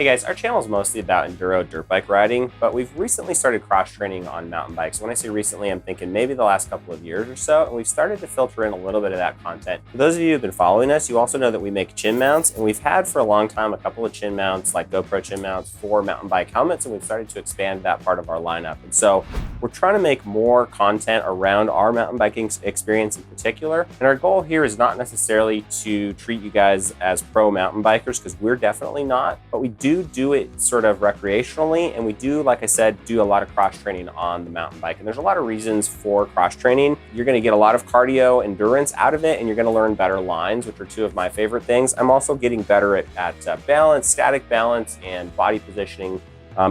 Hey guys, our channel is mostly about enduro dirt bike riding, but we've recently started cross training on mountain bikes. When I say recently, I'm thinking maybe the last couple of years or so, and we've started to filter in a little bit of that content. For those of you who've been following us, you also know that we make chin mounts, and we've had for a long time a couple of chin mounts, like GoPro chin mounts for mountain bike helmets, and we've started to expand that part of our lineup. And so we're trying to make more content around our mountain biking experience in particular. And our goal here is not necessarily to treat you guys as pro mountain bikers, because we're definitely not, but we do it sort of recreationally, and we do, like I said, do a lot of cross training on the mountain bike. And there's a lot of reasons for cross training. You're going to get a lot of cardio endurance out of it, and you're going to learn better lines, which are two of my favorite things. I'm also getting better at balance, static balance, and body positioning,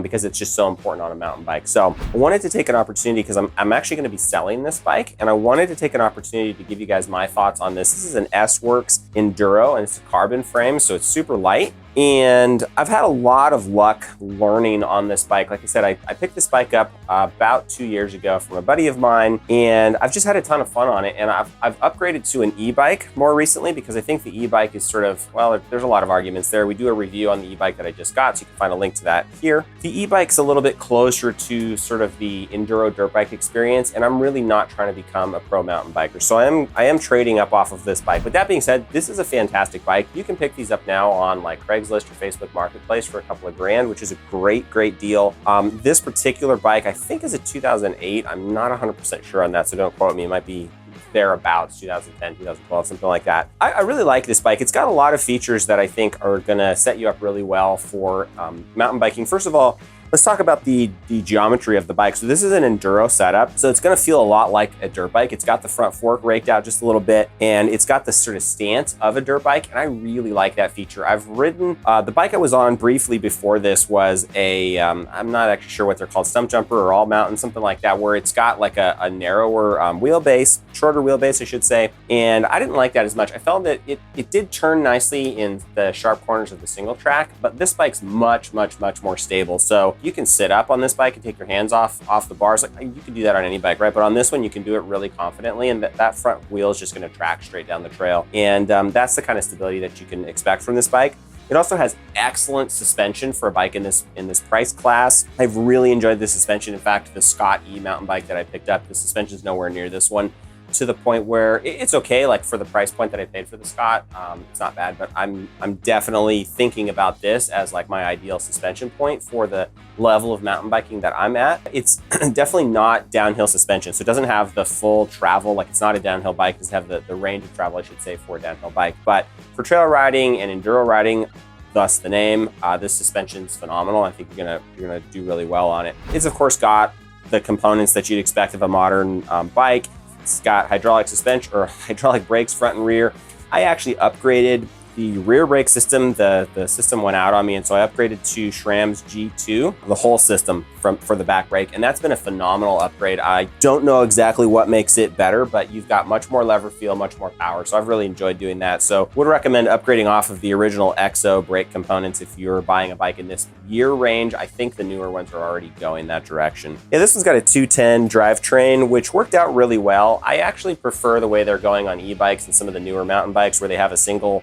because it's just so important on a mountain bike. So I wanted to take an opportunity, because I'm actually going to be selling this bike, and I wanted to take an opportunity to give you guys my thoughts on this. This is an S-Works Enduro, and it's a carbon frame, so it's super light. And I've had a lot of luck learning on this bike. Like I said, I picked this bike up about 2 years ago from a buddy of mine, and I've just had a ton of fun on it. And I've upgraded to an e-bike more recently, because I think the e-bike is sort of, well, there's a lot of arguments there. We do a review on the e-bike that I just got, so you can find a link to that here. The e-bike's a little bit closer to sort of the enduro dirt bike experience, and I'm really not trying to become a pro mountain biker. So I am trading up off of this bike. But that being said, this is a fantastic bike. You can pick these up now on like Craigslist or Facebook Marketplace for a couple of grand, which is a great deal. This particular bike, I think, is a 2008. I'm not 100% sure on that, so don't quote me. It might be thereabouts, 2010, 2012, something like that. I really like this bike. It's got a lot of features that I think are gonna set you up really well for mountain biking. First of all, let's talk about the geometry of the bike. So this is an enduro setup, so it's gonna feel a lot like a dirt bike. It's got the front fork raked out just a little bit, and it's got the sort of stance of a dirt bike, and I really like that feature. I've ridden, the bike I was on briefly before this was a, I'm not actually sure what they're called, stump jumper or all mountain, something like that, where it's got like a narrower wheelbase, shorter wheelbase, I should say, and I didn't like that as much. I felt that it did turn nicely in the sharp corners of the single track, but this bike's much more stable. So you can sit up on this bike and take your hands off the bars. Like, you can do that on any bike, right? But on this one, you can do it really confidently, and that front wheel is just going to track straight down the trail. And that's the kind of stability that you can expect from this bike. It also has excellent suspension for a bike in this price class. I've really enjoyed the suspension. In fact, the Scott E mountain bike that I picked up, the suspension is nowhere near this one, to the point where it's okay, like for the price point that I paid for the Scott, it's not bad, but I'm definitely thinking about this as like my ideal suspension point for the level of mountain biking that I'm at. It's definitely not downhill suspension, so it doesn't have the full travel, like it's not a downhill bike, it doesn't have the range of travel, I should say, for a downhill bike. But for trail riding and enduro riding, thus the name, this suspension's phenomenal. I think you're gonna do really well on it. It's of course got the components that you'd expect of a modern bike. It's got hydraulic suspension or hydraulic brakes front and rear. I actually upgraded the rear brake system. The system went out on me, and so I upgraded to SRAM's G2, the whole system for the back brake, and that's been a phenomenal upgrade. I don't know exactly what makes it better, but you've got much more lever feel, much more power, so I've really enjoyed doing that. So would recommend upgrading off of the original EXO brake components if you're buying a bike in this year range. I think the newer ones are already going that direction. Yeah, this one's got a 210 drivetrain, which worked out really well. I actually prefer the way they're going on e-bikes and some of the newer mountain bikes, where they have a single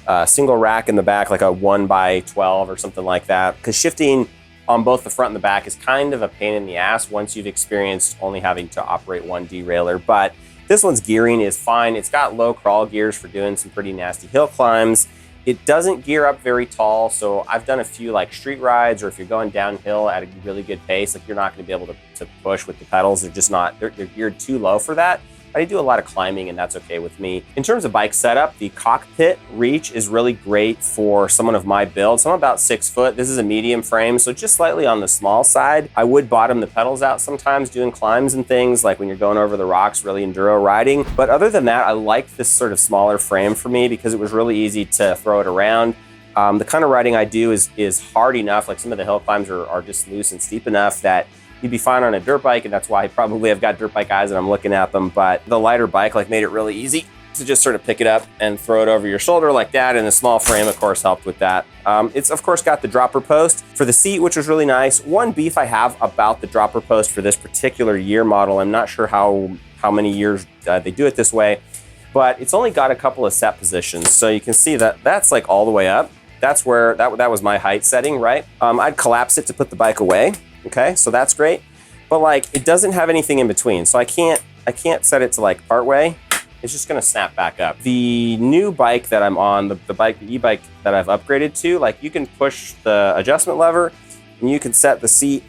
rack in the back, like a 1x12 or something like that, because shifting on both the front and the back is kind of a pain in the ass once you've experienced only having to operate one derailleur. But this one's gearing is fine. It's got low crawl gears for doing some pretty nasty hill climbs. It doesn't gear up very tall, so I've done a few like street rides, or if you're going downhill at a really good pace, like you're not going to be able to push with the pedals. They're just not, they're geared too low for that. I do a lot of climbing, and that's okay with me. In terms of bike setup, the cockpit reach is really great for someone of my build. So I'm about 6 foot. This is a medium frame, so just slightly on the small side. I would bottom the pedals out sometimes doing climbs and things, like when you're going over the rocks, really enduro riding. But other than that, I like this sort of smaller frame for me, because it was really easy to throw it around. The kind of riding I do is hard enough, like some of the hill climbs are just loose and steep enough that you'd be fine on a dirt bike, and that's why I probably have got dirt bike eyes and I'm looking at them. But the lighter bike like made it really easy to just sort of pick it up and throw it over your shoulder like that, and the small frame of course helped with that. It's of course got the dropper post for the seat, which was really nice. One beef I have about the dropper post for this particular year model, I'm not sure how many years they do it this way, but it's only got a couple of set positions. So you can see that that's like all the way up. that's where, that was my height setting, right? I'd collapse it to put the bike away, okay? So that's great. But like, it doesn't have anything in between. So I can't set it to like part way. It's just gonna snap back up. The new bike that I'm on, the e-bike that I've upgraded to, like you can push the adjustment lever and you can set the seat,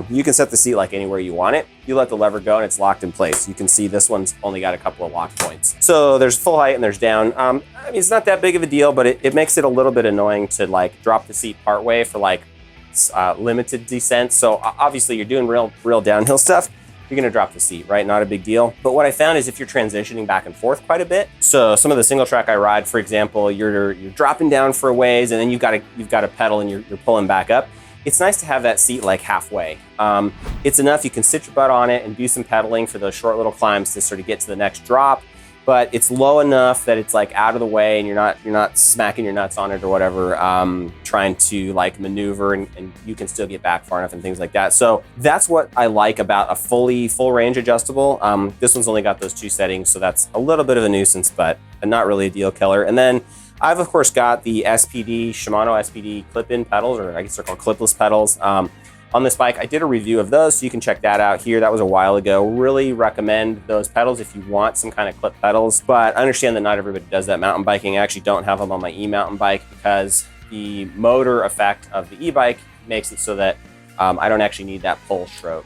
you can set the seat like anywhere you want it. You let the lever go and it's locked in place. You can see this one's only got a couple of lock points. So there's full height and there's down. I mean, it's not that big of a deal, but it makes it a little bit annoying to like drop the seat part way for like limited descent. So obviously you're doing real downhill stuff, you're gonna drop the seat, right? Not a big deal. But what I found is if you're transitioning back and forth quite a bit, so some of the single track I ride, for example, you're dropping down for a ways and then you've got to pedal and you're pulling back up. It's nice to have that seat like halfway. It's enough, you can sit your butt on it and do some pedaling for those short little climbs to sort of get to the next drop, but it's low enough that it's like out of the way and you're not smacking your nuts on it or whatever, trying to like maneuver and you can still get back far enough and things like that. So that's what I like about a full range adjustable. This one's only got those 2 settings, so that's a little bit of a nuisance, but not really a deal killer. And then I've of course got the Shimano SPD clip-in pedals, or I guess they're called clipless pedals. On this bike, I did a review of those, so you can check that out here. That was a while ago. Really recommend those pedals if you want some kind of clip pedals, but I understand that not everybody does that mountain biking. I actually don't have them on my e-mountain bike because the motor effect of the e-bike makes it so that I don't actually need that pull stroke,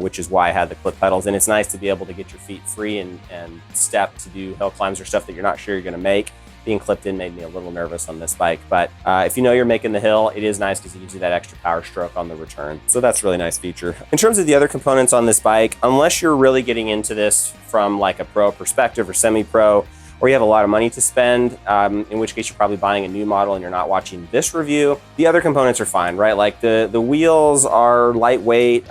which is why I had the clip pedals. And it's nice to be able to get your feet free and step to do hill climbs or stuff that you're not sure you're gonna make. Being clipped in made me a little nervous on this bike, but if you know you're making the hill, it is nice because it gives you that extra power stroke on the return. So that's a really nice feature. In terms of the other components on this bike, unless you're really getting into this from like a pro perspective or semi-pro, or you have a lot of money to spend, in which case you're probably buying a new model and you're not watching this review, the other components are fine, right? Like the wheels are lightweight.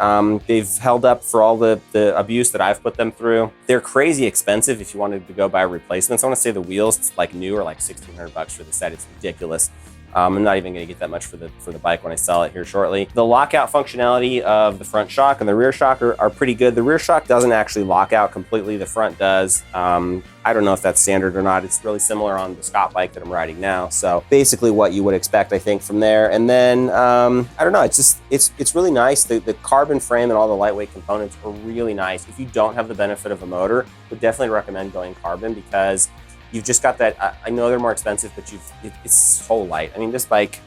They've held up for all the abuse that I've put them through. They're crazy expensive if you wanted to go buy replacements. I want to say the wheels, like new, are like $1,600 for the set. It's ridiculous. I'm not even going to get that much for the bike when I sell it here shortly. The lockout functionality of the front shock and the rear shock are pretty good. The rear shock doesn't actually lock out completely. The front does. I don't know if that's standard or not. It's really similar on the Scott bike that I'm riding now. So basically what you would expect, I think, from there. And then, I don't know, it's really nice. The carbon frame and all the lightweight components are really nice. If you don't have the benefit of a motor, I would definitely recommend going carbon because you've just got that. I know they're more expensive, but it's so light. I mean, this bike,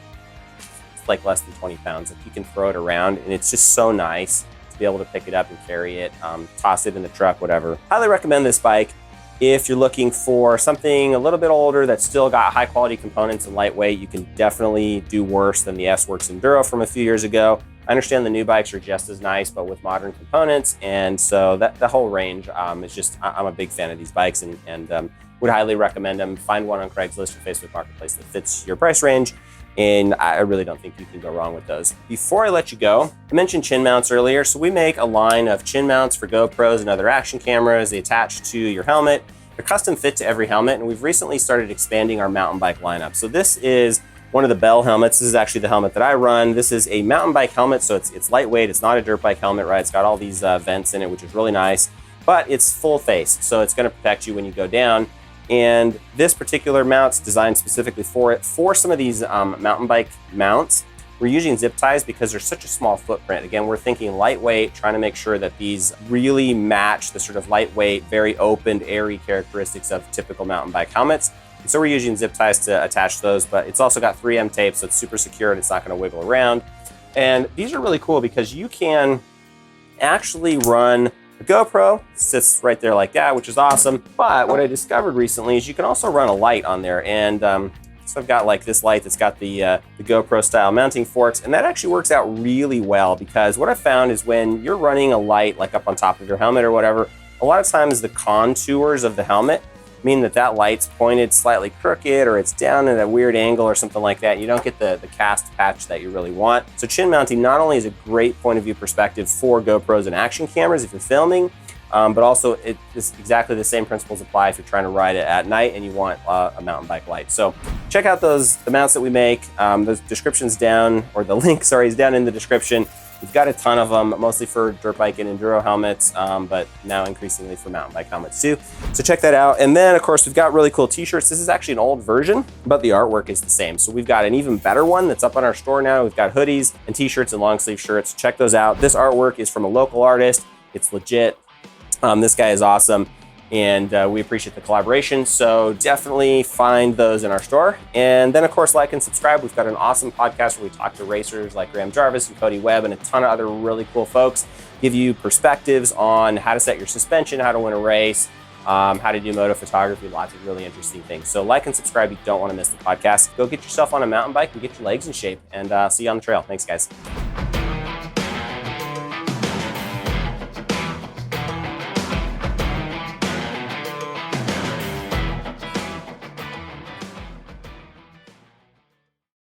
it's like less than 20 pounds. Like you can throw it around and it's just so nice to be able to pick it up and carry it, toss it in the truck, whatever. Highly recommend this bike. If you're looking for something a little bit older that's still got high quality components and lightweight, you can definitely do worse than the S-Works Enduro from a few years ago. I understand the new bikes are just as nice, but with modern components. And so the whole range is just, I'm a big fan of these bikes and would highly recommend them. Find one on Craigslist or Facebook Marketplace that fits your price range. And I really don't think you can go wrong with those. Before I let you go, I mentioned chin mounts earlier. So we make a line of chin mounts for GoPros and other action cameras. They attach to your helmet. They're custom fit to every helmet. And we've recently started expanding our mountain bike lineup. So this is one of the Bell helmets. This is actually the helmet that I run. This is a mountain bike helmet. So it's lightweight. It's not a dirt bike helmet, right? It's got all these vents in it, which is really nice, but it's full face. So it's gonna protect you when you go down. And this particular mount's designed specifically for it. For some of these mountain bike mounts, we're using zip ties because there's such a small footprint. Again, we're thinking lightweight, trying to make sure that these really match the sort of lightweight, very open, airy characteristics of typical mountain bike helmets. And so we're using zip ties to attach those, but it's also got 3M tape, so it's super secure and it's not gonna wiggle around. And these are really cool because you can actually run the GoPro, sits right there like that, which is awesome. But what I discovered recently is you can also run a light on there. And so I've got like this light that's got the GoPro style mounting forks, and that actually works out really well because what I found is when you're running a light like up on top of your helmet or whatever, a lot of times the contours of the helmet mean that light's pointed slightly crooked or it's down at a weird angle or something like that. You don't get the cast patch that you really want. So chin mounting not only is a great point of view perspective for GoPros and action cameras if you're filming, but also it's exactly the same principles apply if you're trying to ride it at night and you want a mountain bike light. So check out the mounts that we make. The description's down, or the link, sorry, is down in the description. We've got a ton of them, mostly for dirt bike and enduro helmets, but now increasingly for mountain bike helmets too. So check that out. And then of course, we've got really cool t-shirts. This is actually an old version, but the artwork is the same. So we've got an even better one that's up on our store now. We've got hoodies and t-shirts and long sleeve shirts. Check those out. This artwork is from a local artist. It's legit. This guy is awesome. And we appreciate the collaboration. So definitely find those in our store. And then of course, like and subscribe. We've got an awesome podcast where we talk to racers like Graham Jarvis and Cody Webb and a ton of other really cool folks, give you perspectives on how to set your suspension, how to win a race, how to do moto photography, lots of really interesting things. So like and subscribe. You don't want to miss the podcast. Go get yourself on a mountain bike and get your legs in shape, and see you on the trail. Thanks guys.